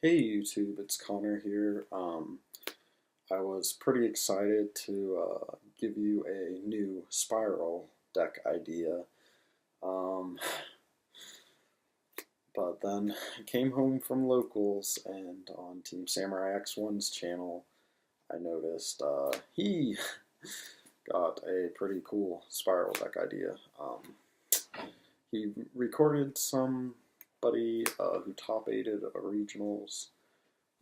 Hey YouTube, it's Connor here. I was pretty excited to give you a new Spyral deck idea, um, but then I came home from locals and on Team Samurai X1's channel I noticed he got a pretty cool Spyral deck idea. He recorded somebody who top 8'd a regionals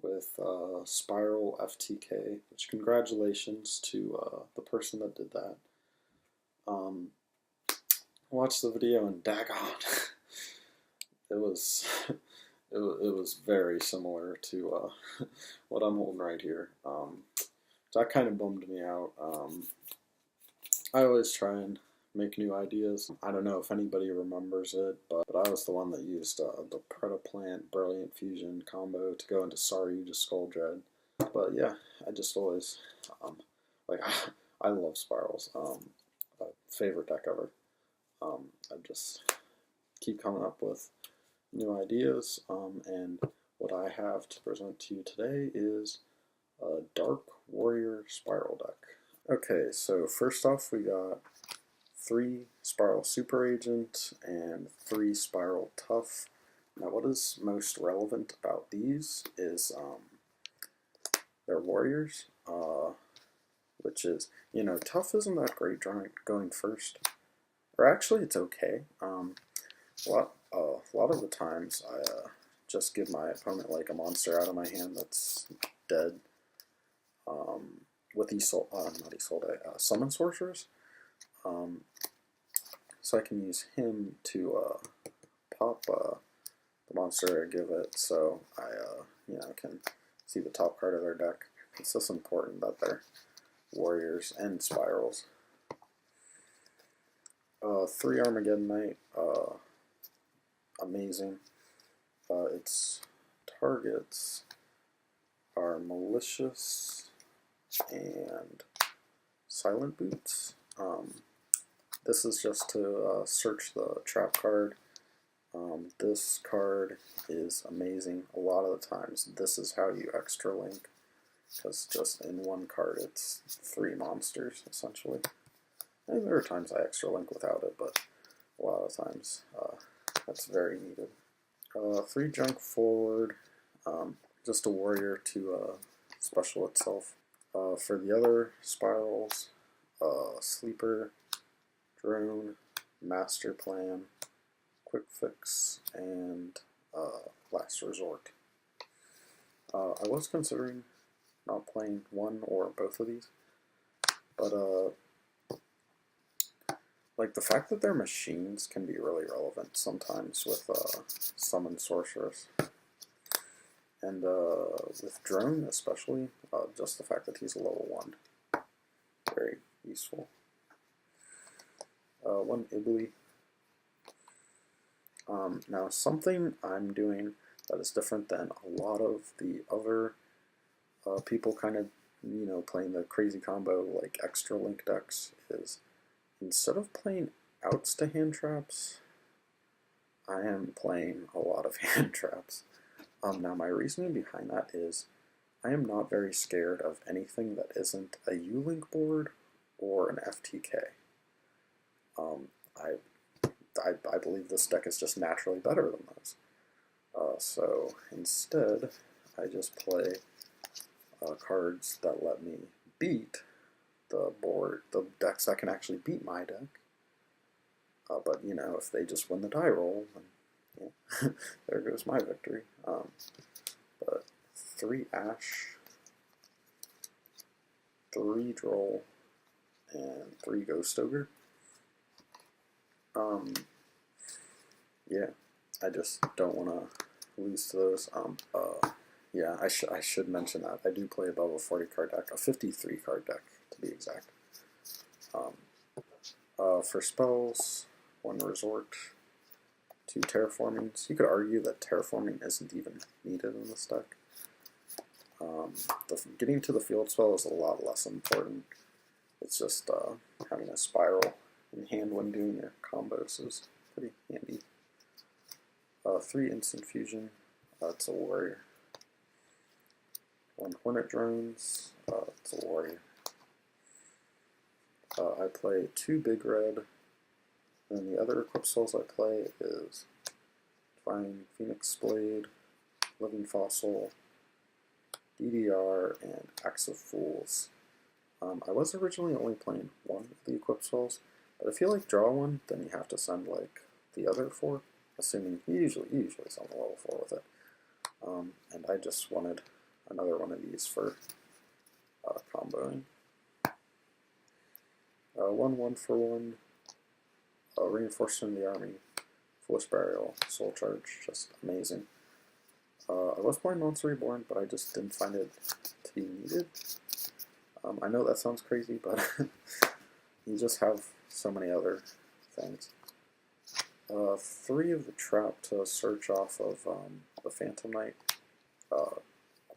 with Spyral FTK, which congratulations to the person that did that. Um, watched the video and daggone, it was it was very similar to what I'm holding right here. That kind of bummed me out. I always try and make new ideas. I don't know if anybody remembers it, but I was the one that used the Predaplant Brilliant Fusion combo to go into Sorry to Skull Dread. But yeah, I just always, like, I love Spirals. Favorite deck ever. I just keep coming up with new ideas, and what I have to present to you today is a Dark Warrior Spyral deck. Okay, so first off we got 3 Spyral Super Agent and 3 Spyral Tough. Now what is most relevant about these is they're warriors, which is, Tough isn't that great going first. Or actually it's okay. A lot of the times I just give my opponent like a monster out of my hand that's dead, with Summon Sorcerers. So I can use him to pop the monster I give it, so I can see the top card of their deck. It's just important that they're warriors and spirals. 3 Armageddon Knight, amazing. Its targets are Malicious and Silent Boots. This is just to search the trap card. This card is amazing. A lot of the times this is how you extra link, because just in one card it's 3 monsters essentially. And there are times I extra link without it, but a lot of times that's very needed. 3 junk forward, just a warrior to special itself. For the other spirals, Sleeper, Drone, Master Plan, Quick Fix, and Last Resort. I was considering not playing one or both of these, but like the fact that they're machines can be really relevant sometimes with Summon Sorceress. And with Drone especially, just the fact that he's a level 1, very useful. 1 Ibly. Now something I'm doing that is different than a lot of the other people kind of, playing the crazy combo like extra link decks is, instead of playing outs to hand traps, I am playing a lot of hand traps. Now my reasoning behind that is I am not very scared of anything that isn't a U-Link board or an FTK. I believe this deck is just naturally better than those. So instead, I just play cards that let me beat the decks that can actually beat my deck. But if they just win the die roll, then there goes my victory. But 3 Ash, 3 Droll, and 3 Ghost Ogre. Yeah, I just don't want to lose to those. Yeah, I should mention that I do play above a 40 card deck, a 53 card deck to be exact. For spells, 1 Resort, 2 Terraformings. You could argue that Terraforming isn't even needed in this deck. Getting to the field spell is a lot less important. It's just having a Spyral in hand when doing your combos is pretty handy. 3 Instant Fusion. It's a warrior. 1 Hornet Drones, it's a warrior. I play 2 Big Red, and the other equip spells I play is Divine Phoenix Blade, Living Fossil, DDR, and Axe of Fools. I was originally only playing 1 of the equip spells, but if you like draw 1, then you have to send like the other 4, assuming you usually send the level 4 with it. And I just wanted another one of these for comboing. 1 for 1, Reinforcement of the Army, Foolish Burial, Soul Charge, just amazing. I was playing Monster Reborn, but I just didn't find it to be needed. I know that sounds crazy, but you just have so many other things. 3 of the Trap to search off of the Phantom Knight.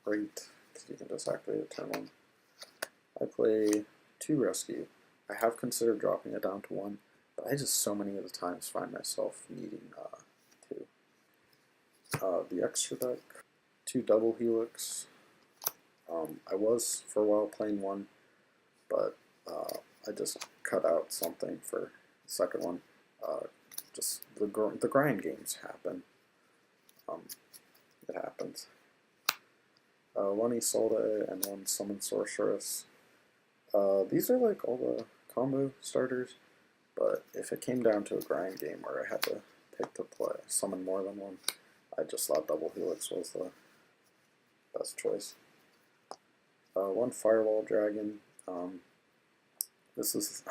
Great, because you can just activate it turn 1. I play 2 Rescue. I have considered dropping it down to 1, but I just so many of the times find myself needing 2. The extra deck, 2 Double Helix. I was for a while playing 1, but I just cut out something for the second one. Just the grind games happen. It happens. 1 Isolde and 1 Summon Sorceress. These are like all the combo starters, but if it came down to a grind game where I had to pick to play summon more than 1, I just thought Double Helix was the best choice. 1 Firewall Dragon. This is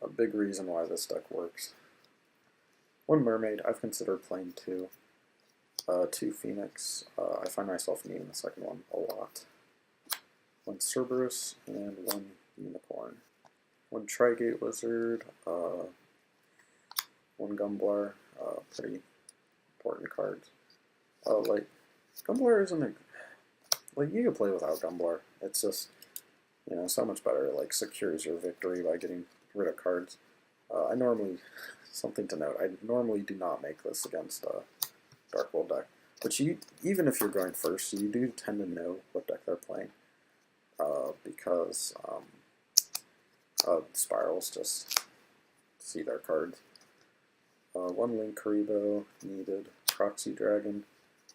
a big reason why this deck works. 1 Mermaid. I've considered playing 2. 2 Phoenix. I find myself needing the second one a lot. 1 Cerberus and 1 Unicorn. 1 Trigate Wizard. 1 Gumblar. Pretty important cards. Like, Gumblar isn't a... Like, you can play without Gumblar. It's just, you know, so much better. It, like, secures your victory by getting rid of cards. I normally... Something to note, I normally do not make this against a Dark World deck. But even if you're going first, you do tend to know what deck they're playing. Because Spirals just see their cards. 1 Link Karibo needed. Proxy Dragon.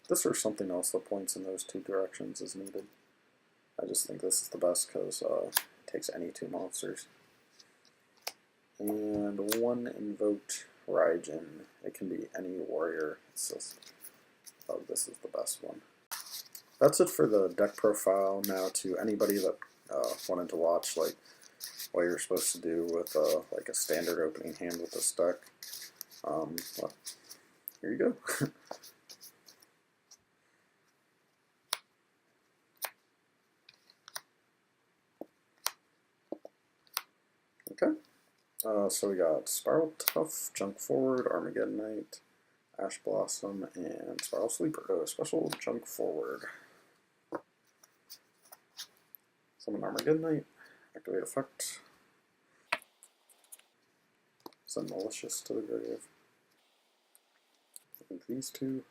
This or something else that points in those 2 directions is needed. I just think this is the best because it takes any 2 monsters. And 1 Invoked Raijin. It can be any warrior. It's just, this is the best one. That's it for the deck profile. Now to anybody that wanted to watch like what you're supposed to do with like a standard opening hand with this deck. Well, here you go. Okay. So we got Spyral Tough, Junk Forward, Armageddon Knight, Ash Blossom, and Spyral Sleeper. Special Junk Forward. Summon Armageddon Knight, activate effect. Send Malicious to the grave. I think these 2.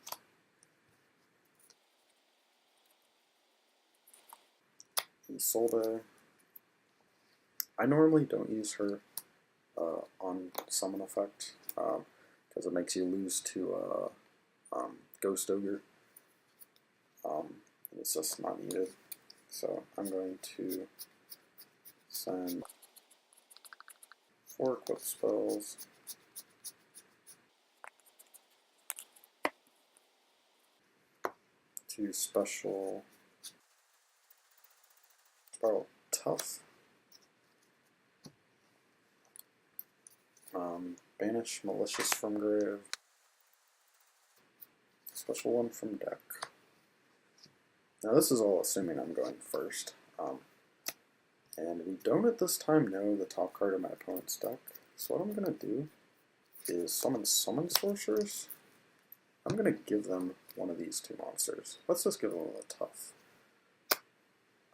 Isolde. I normally don't use her on summon effect because it makes you lose to Ghost Ogre. It's just not needed. So I'm going to send 4 equip spells. To special Spyral Tough. Banish Malicious from grave. Special 1 from deck. Now this is all assuming I'm going first. And we don't at this time know the top card of my opponent's deck. So what I'm going to do is summon Sorcerers. I'm going to give them one of these 2 monsters. Let's just give them a Tough.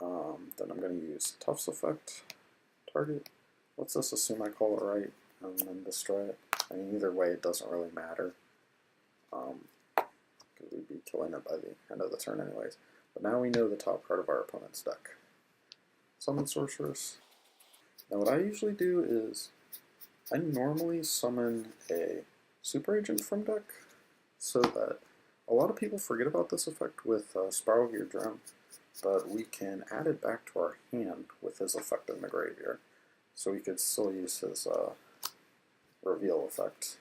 Then I'm going to use Tough's effect. Target. Let's just assume I call it right and then destroy it. I mean, either way, it doesn't really matter. Because we'd be killing it by the end of the turn anyways. But now we know the top card of our opponent's deck. Summon Sorceress. Now what I usually do is, I normally summon a Super Agent from deck, so that a lot of people forget about this effect with Spyral Gear Drone, but we can add it back to our hand with his effect in the graveyard. So we could still use his reveal effect.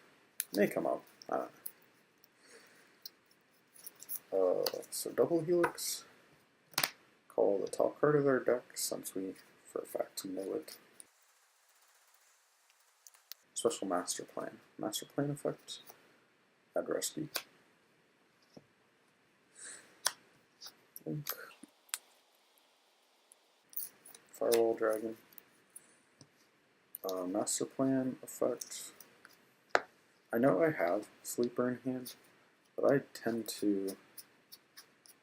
May come up, I don't know. So double Helix, call the top card of their deck, since we for a fact know it. Special Master Plan. Master Plan effect, add Rescue. Firewall Dragon. Master Plan effect. I know I have Sleeper in hand, but I tend to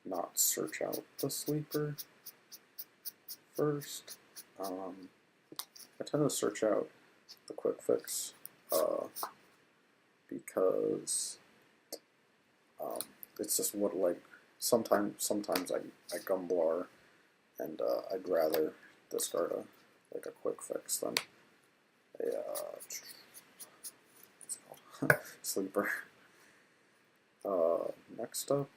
not search out the Sleeper first. I tend to search out the Quick Fix because it's just what, like, sometimes I Gumblar, and I'd rather discard a Quick Fix than a what's it called? Sleeper. Next up,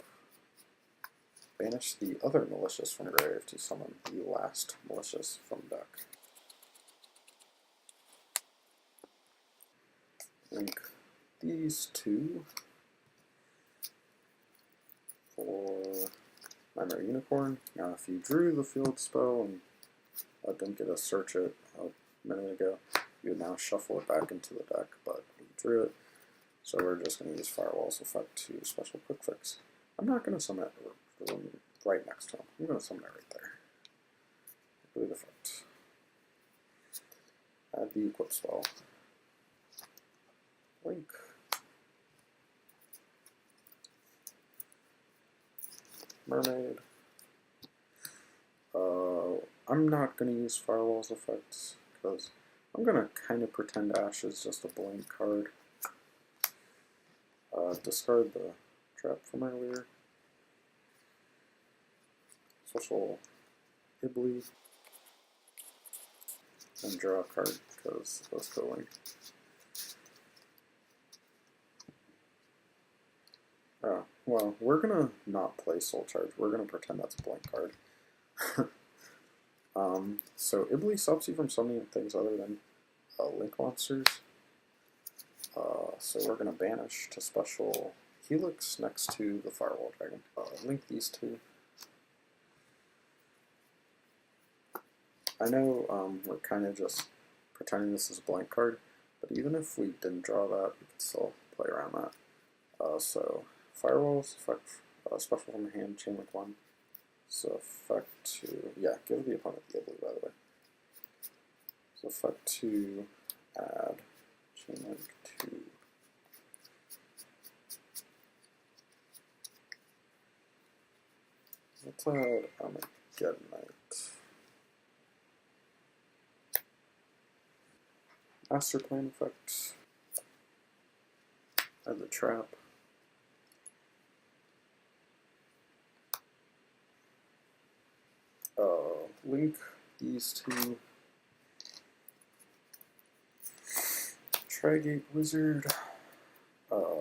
banish the other Malicious from grave to summon the last Malicious from deck. Link these two for Nightmare Unicorn. Now if you drew the field spell and didn't get to search it a minute ago, you would now shuffle it back into the deck, but we drew it, so we're just going to use Firewall's effect to special Quick Fix. I'm not going to summon it right next to him. I'm going to summon it right there. Blue effect. Add the equip spell. Link. Mermaid. I'm not going to use Firewall's effects because I'm going to kind of pretend Ash is just a blank card. Discard the trap from earlier. Special Ibly. And draw a card because that's going. Oh, well, we're going to not play Soul Charge. We're going to pretend that's a blank card. So Ibly stops you from summoning things other than Link monsters. So we're going to banish to special Helix next to the Firewall Dragon. Link these two. I know we're kind of just pretending this is a blank card, but even if we didn't draw that, we could still play around that. So Firewall's effect, special from the hand, chain link 1. So effect to, yeah, give the opponent the ability, by the way. So effect to add chain link 2. Let's add Armageddonite. Master Plan effect. Add the trap. Link these two. Trigate Wizard.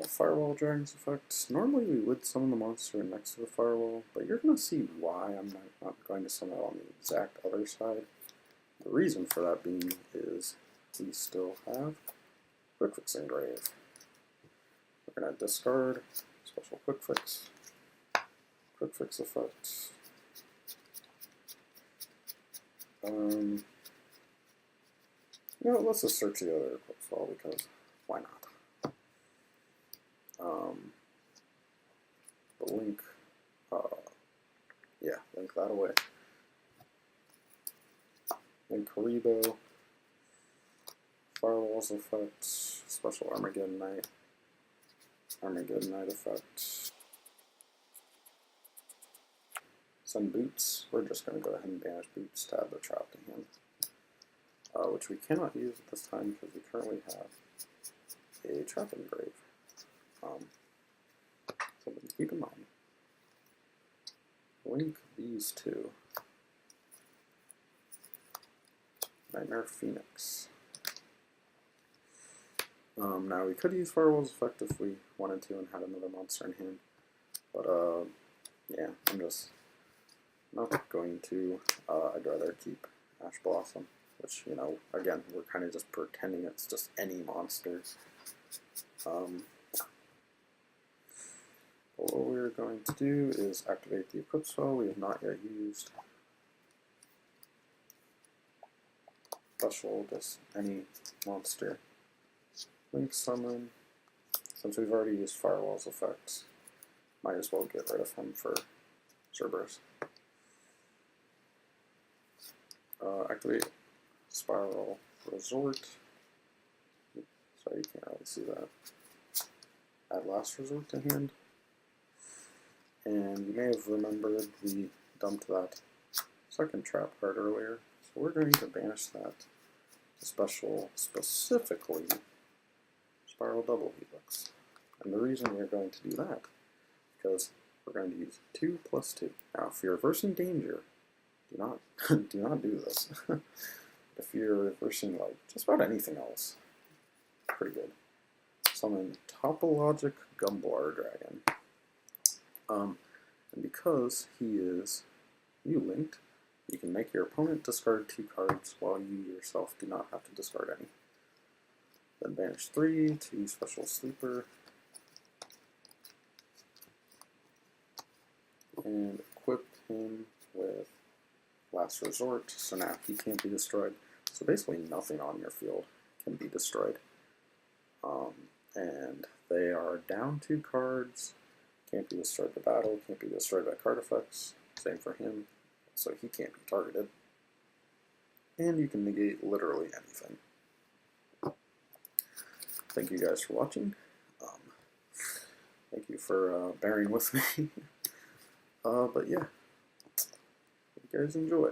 Firewall Dragon's effect. Normally we would summon the monster next to the firewall, but you're going to see why I'm not going to summon it on the exact other side. The reason for that being is we still have Quick Fix Engrave. We're going to discard special Quick Fix. Quick Fix effect. You know, let's just search the other equip file because why not? But link, yeah, link that away. Link Karibo, Firewall's effect, special Armageddonite effect. Send Boots. We're just going to go ahead and banish Boots to add the trap to him. Which we cannot use at this time because we currently have a trap engrave. Something to keep in mind. link these two. Nightmare Phoenix. Now we could use Firewall's effect if we wanted to and had another monster in hand, but yeah, I'm just not going to. I'd rather keep Ash Blossom, which, you know, again, we're kind of just pretending it's just any monster. What we're going to do is activate the equip spell we have not yet used. Special, just any monster. Link summon. Since we've already used Firewall's effects, might as well get rid of him for Cerberus. Activate Spyral Resort. Sorry, you can't really see that. Add Last Resort to hand. And you may have remembered we dumped that second trap card earlier, so we're going to banish that to special, specifically Spyral Double Helix. And the reason we're going to do that, because we're going to use 2 plus 2. Now, if you're reversing danger, do not do not do this. If you're reversing like just about anything else, pretty good. Summon Topologic Gumblar Dragon. And because he is U-linked, you can make your opponent discard 2 cards while you yourself do not have to discard any. Then banish 3 to Special Sleeper. And equip him with Last Resort, so now he can't be destroyed. So basically nothing on your field can be destroyed. And they are down 2 cards. Can't be destroyed by battle, can't be destroyed by card effects. Same for him, so he can't be targeted. And you can negate literally anything. Thank you guys for watching. Thank you for bearing with me. But yeah, you guys enjoy.